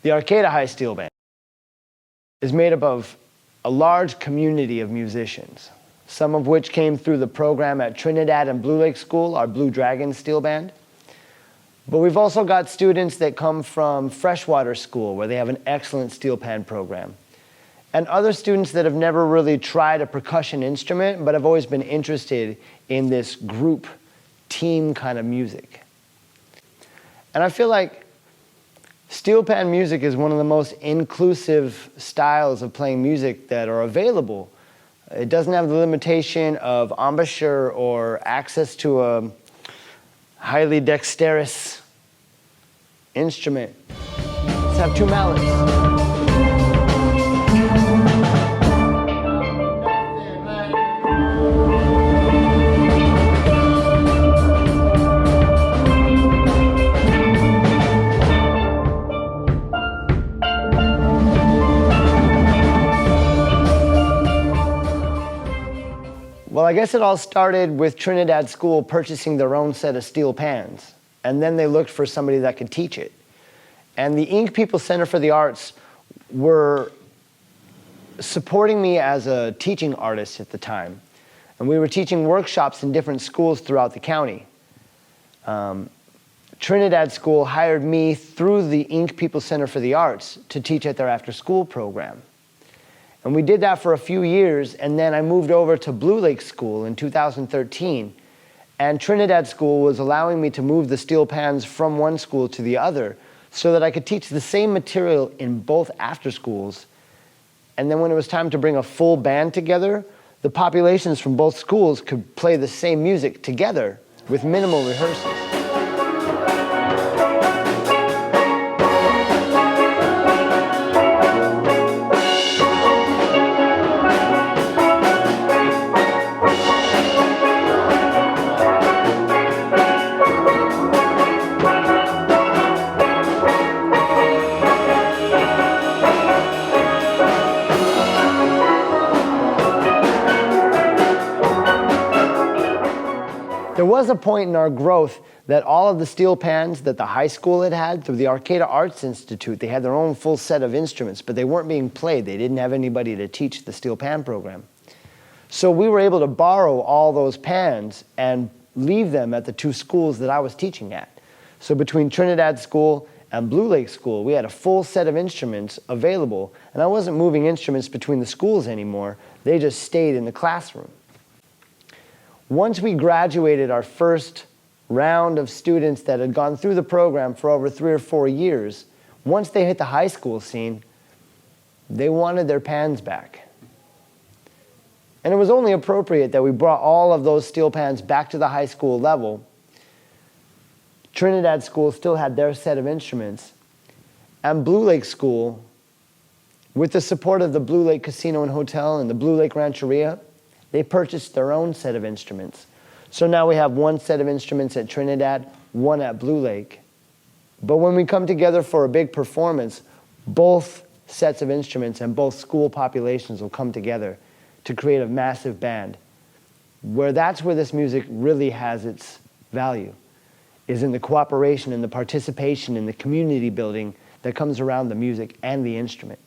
The Arcata High Steel Band is made up of a large community of musicians, some of which came through the program at Trinidad and Blue Lake School, our Blue Dragon Steel Band. But we've also got students that come from Freshwater School, where they have an excellent steel pan program. And other students that have never really tried a percussion instrument, but have always been interested in this group, team kind of music. And I feel like steel pan music is one of the most inclusive styles of playing music that are available. It doesn't have the limitation of embouchure or access to a highly dexterous instrument. Let's have two mallets. Well, I guess it all started with Trinidad School purchasing their own set of steel pans, and then they looked for somebody that could teach it. And the Ink People Center for the Arts were supporting me as a teaching artist at the time, and we were teaching workshops in different schools throughout the county. Trinidad School hired me through the Ink People Center for the Arts to teach at their after-school program. And we did that for a few years, and then I moved over to Blue Lake School in 2013. And Trinidad School was allowing me to move the steel pans from one school to the other so that I could teach the same material in both after schools. And then when it was time to bring a full band together, the populations from both schools could play the same music together with minimal rehearsals. There was a point in our growth that all of the steel pans that the high school had through the Arcata Arts Institute, they had their own full set of instruments, but they weren't being played. They didn't have anybody to teach the steel pan program. So we were able to borrow all those pans and leave them at the two schools that I was teaching at. So between Trinidad School and Blue Lake School, we had a full set of instruments available, and I wasn't moving instruments between the schools anymore. They just stayed in the classroom. Once we graduated our first round of students that had gone through the program for over 3 or 4 years, once they hit the high school scene, they wanted their pans back. And it was only appropriate that we brought all of those steel pans back to the high school level. Trinidad School still had their set of instruments, and Blue Lake School, with the support of the Blue Lake Casino and Hotel and the Blue Lake Rancheria, they purchased their own set of instruments. So now we have one set of instruments at Trinidad, one at Blue Lake. But when we come together for a big performance, both sets of instruments and both school populations will come together to create a massive band. That's where this music really has its value, is in the cooperation and the participation and the community building that comes around the music and the instrument.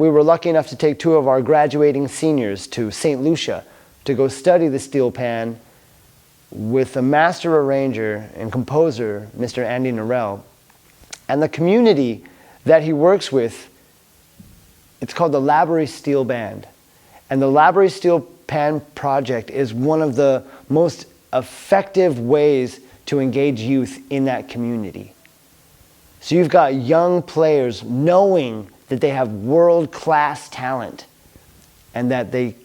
we were lucky enough to take 2 of our graduating seniors to St. Lucia to go study the steel pan with the master arranger and composer, Mr. Andy Norell. And the community that he works with, it's called the Laborie Steel Band. And the Laborie Steel Pan project is one of the most effective ways to engage youth in that community. So you've got young players knowing that they have world-class talent and that they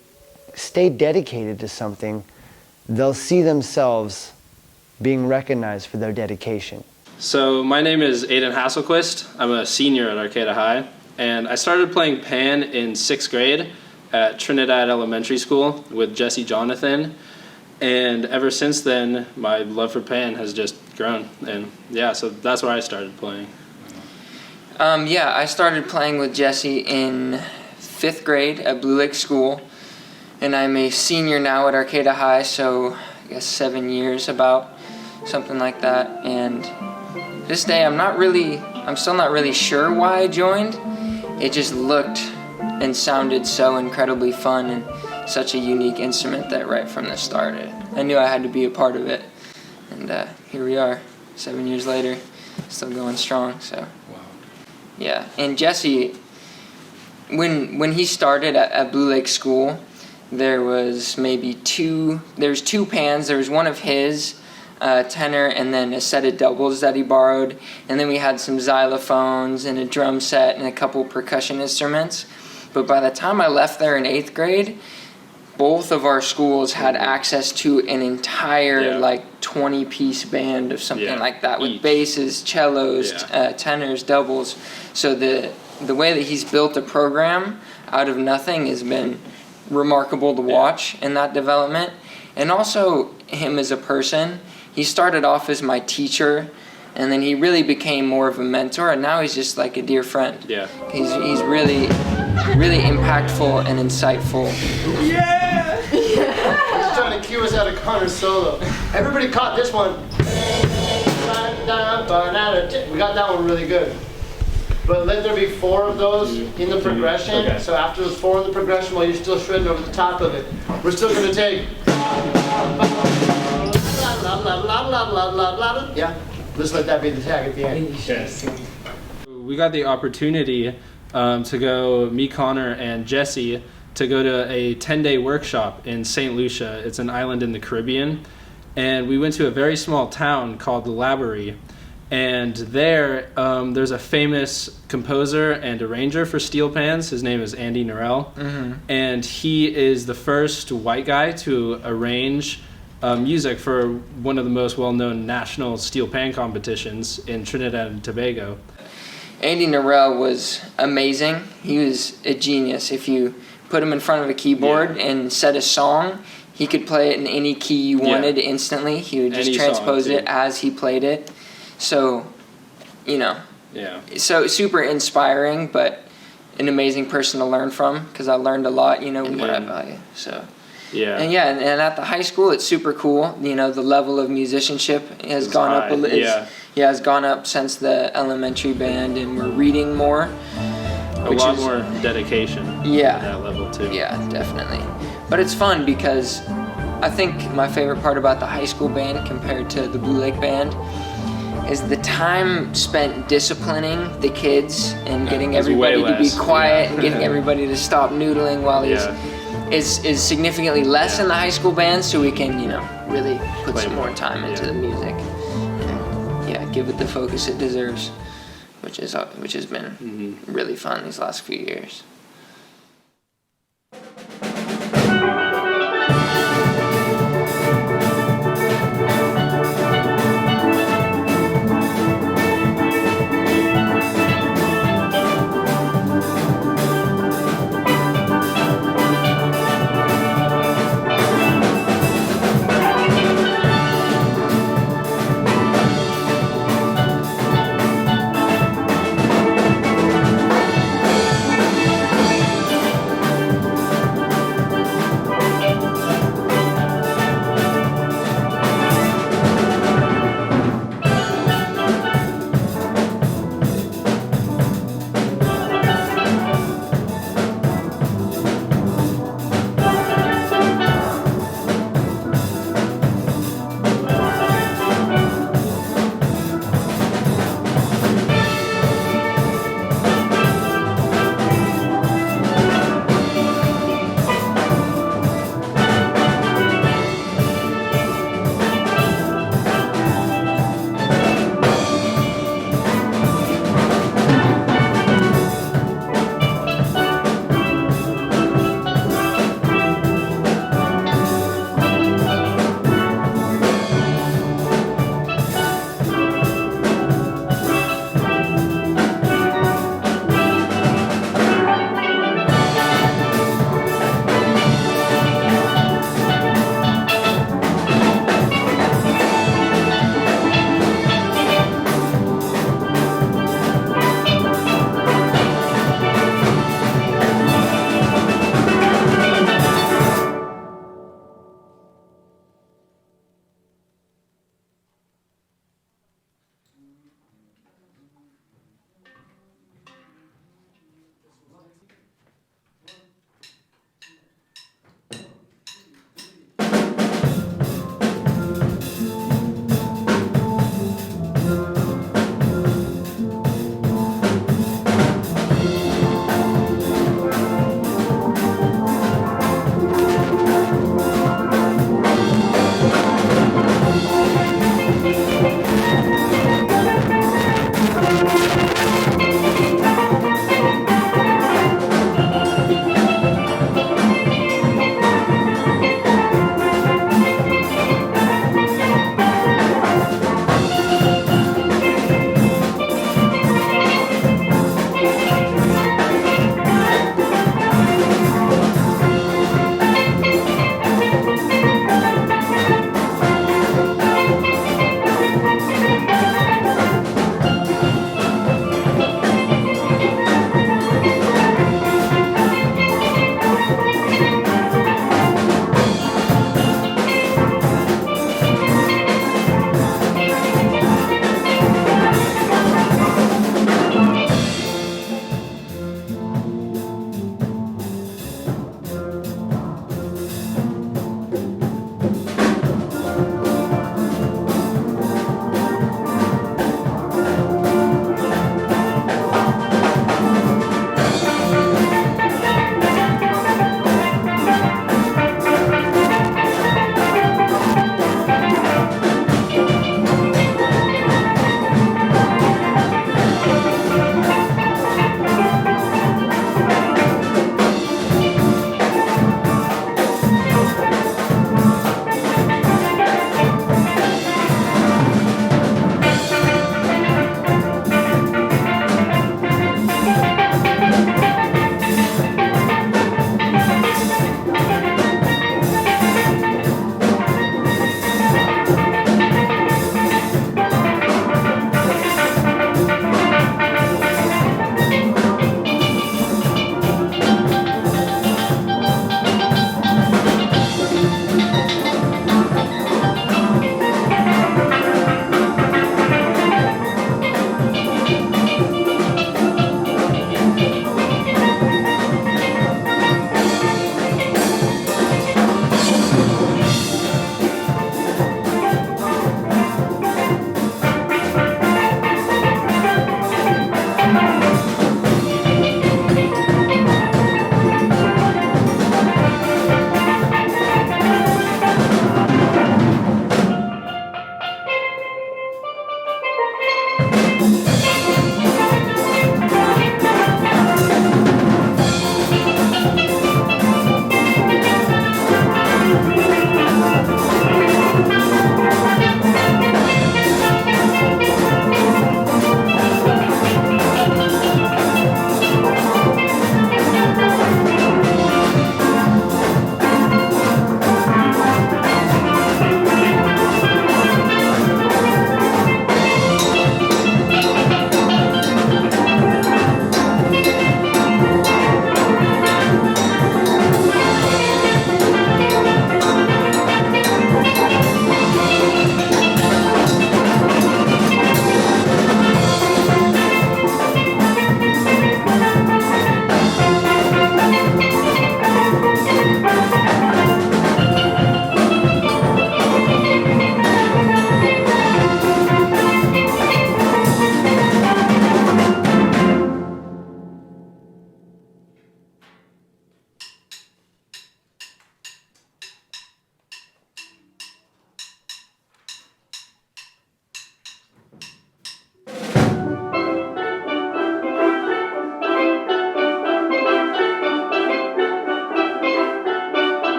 stay dedicated to something, they'll see themselves being recognized for their dedication. So my name is Aiden Hasselquist. I'm a senior at Arcata High, and I started playing pan in 6th grade at Trinidad Elementary School with Jesse Jonathan, and ever since then my love for pan has just grown, and yeah, so that's where I started playing. Yeah, I started playing with Jesse in 5th grade at Blue Lake School, and I'm a senior now at Arcata High, so I guess 7 years about, something like that. And this day I'm still not really sure why I joined. It just looked and sounded so incredibly fun and such a unique instrument that right from the start I knew I had to be a part of it. And here we are, 7 years later, still going strong. So wow. Yeah, and Jesse, when he started at Blue Lake School, there was two pans. There was one of his, tenor, and then a set of doubles that he borrowed, and then we had some xylophones and a drum set and a couple percussion instruments. But by the time I left there in 8th grade, both of our schools had access to an entire 20-piece band of something like that, with basses, cellos, tenors, doubles. So the way that he's built a program out of nothing has been remarkable to watch in that development. And also him as a person, he started off as my teacher, and then he really became more of a mentor, and now he's just like a dear friend. Yeah. He's really impactful and insightful. Yeah! He's trying to cue us out of Connor's solo. Everybody caught this one. We got that one really good. But let there be 4 of those in the progression. Okay. So after those 4 in the progression, while you're still shredding over the top of it, we're still going to take. Yeah. Let's let that be the tag at the end. Yes. We got the opportunity to go, me, Connor, and Jesse, to go to a 10-day workshop in St. Lucia. It's an island in the Caribbean. And we went to a very small town called Laborie. And there, there's a famous composer and arranger for steel pans. His name is Andy Norell. Mm-hmm. And he is the first white guy to arrange music for one of the most well-known national steel pan competitions in Trinidad and Tobago. Andy Norell was amazing. He was a genius. If you put him in front of a keyboard and set a song, he could play it in any key you wanted instantly. He would just transpose it as he played it. So, so super inspiring, but an amazing person to learn from, because I learned a lot, what I value. So. Yeah. And and at the high school, it's super cool. The level of musicianship has gone up. Has gone up since the elementary band, and we're reading more. A lot more dedication. Yeah. At that level too. Yeah, definitely. But it's fun because I think my favorite part about the high school band compared to the Blue Lake band is the time spent disciplining the kids and getting everybody to be quiet and getting everybody to stop noodling while he's. Is significantly less in the high school band, so we can, really put some more time into the music. And, give it the focus it deserves, which has been really fun these last few years.